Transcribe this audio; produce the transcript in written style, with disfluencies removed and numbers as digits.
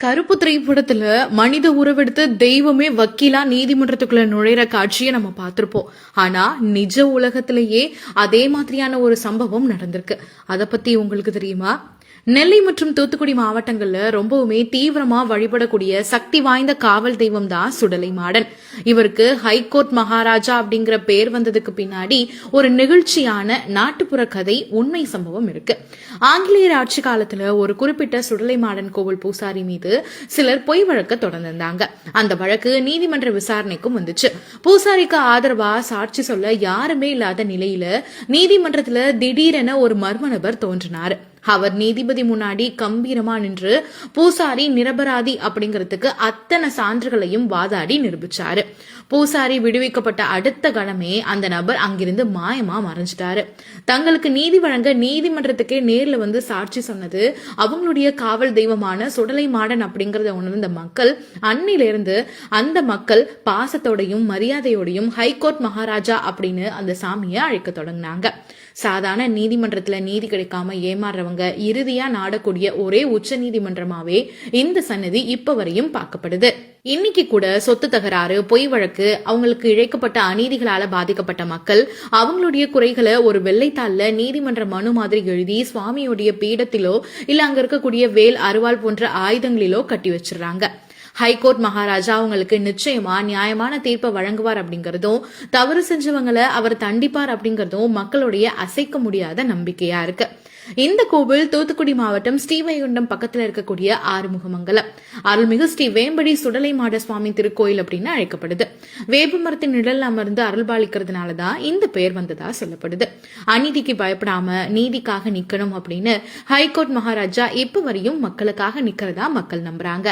கருப்பு திரைப்படத்துல மனித உருவெடுத்து தெய்வமே வக்கீலா நீதிமன்றத்துக்குள்ள நுழையிற காட்சியை நம்ம பார்த்திருப்போம். ஆனா நிஜ உலகத்திலேயே அதே மாதிரியான ஒரு சம்பவம் நடந்திருக்கு. அத பத்தி உங்களுக்கு தெரியுமா? நெல்லை மற்றும் தூத்துக்குடி மாவட்டங்கள்ல ரொம்பவுமே தீவிரமா வழிபடக்கூடிய சக்தி வாய்ந்த காவல் தெய்வம் தான் சுடலை மாடன். இவருக்கு ஹைகோர்ட் மகாராஜா அப்படிங்கிற பேர் வந்ததுக்கு பின்னாடி ஒரு நிகழ்ச்சியான நாட்டுப்புற கதை உண்மை சம்பவம் இருக்கு. ஆங்கிலேயர் ஆட்சி காலத்துல ஒரு குறிப்பிட்ட சுடலை மாடன் கோவில் பூசாரி மீது சிலர் பொய் வழக்க தொடர்ந்திருந்தாங்க. அந்த வழக்கு நீதிமன்ற விசாரணைக்கும் வந்துச்சு. பூசாரிக்கு ஆதரவா சாட்சி சொல்ல யாருமே இல்லாத நிலையில நீதிமன்றத்துல திடீரென ஒரு மர்ம நபர் தோன்றினாரு. அவர் நீதிபதி முன்னாடி கம்பீரமா நின்று பூசாரி நிரபராதி அப்படிங்கறதுக்கு அத்தனை சான்றுகளையும் வாதாடி நிரூபிச்சாரு. பூசாரி விடுவிக்கப்பட்ட அடுத்த கணமே அந்த நபர் அங்கிருந்து மாயமா மறைஞ்சிட்டாரு. தங்களுக்கு நீதி வழங்க நீதிமன்றத்துக்கே நேர்ல வந்து சாட்சி சொன்னது அவங்களுடைய காவல் தெய்வமான சுடலை மாடன் அப்படிங்கறத உணர்ந்த மக்கள் அன்னிலிருந்து அந்த மக்கள் பாசத்தோடையும் மரியாதையோடையும் ஹைகோர்ட் மகாராஜா அப்படின்னு அந்த சாமியை அழைக்க தொடங்கினாங்க. சாதாரண நீதிமன்றத்துல நீதி கிடைக்காம ஏமாறுறவங்க இறுதியா நாடக்கூடிய ஒரே உச்ச நீதிமன்றமாவே இந்த சன்னதி இப்ப வரையும் பார்க்கப்படுது. இன்னைக்கு கூட சொத்து தகராறு, பொய் வழக்கு, அவங்களுக்கு இழைக்கப்பட்ட அநீதிகளால பாதிக்கப்பட்ட மக்கள் அவங்களுடைய குறைகளை ஒரு வெள்ளைத்தாள்ல நீதிமன்ற மனு மாதிரி எழுதி சுவாமியோடைய பீடத்திலோ இல்ல அங்க இருக்கக்கூடிய வேல், அருவாள் போன்ற ஆயுதங்களிலோ கட்டி வச்சிடறாங்க. ஹைகோர்ட் மகாராஜா அவங்களுக்கு நிச்சயமா நியாயமான தீர்ப்பை வழங்குவார் அப்படிங்கறதும், தவறு செஞ்சவங்களை அவர் தண்டிப்பார் அப்படிங்கறதும் மக்களுடைய அசைக்க முடியாத நம்பிக்கையா இருக்கு. இந்த கோவில் தூத்துக்குடி மாவட்டம் ஸ்ரீவைகுண்டம் பக்கத்துல இருக்கக்கூடிய ஆறுமுகமங்கலம் அருள்மிகு ஸ்ரீ வேம்படி சுடலை மாட சுவாமி திருக்கோயில் அப்படின்னு அழைக்கப்படுது. வேப்ப மரத்தின் நிழல் அமர்ந்து அருள்பாலிக்கிறதுனாலதான் இந்த பெயர் வந்ததா சொல்லப்படுது. அநீதிக்கு பயப்படாம நீதிக்காக நிக்கணும் அப்படின்னு ஹைகோர்ட் மகாராஜா இப்ப வரையும் மக்களுக்காக நிக்கிறதா மக்கள் நம்புறாங்க.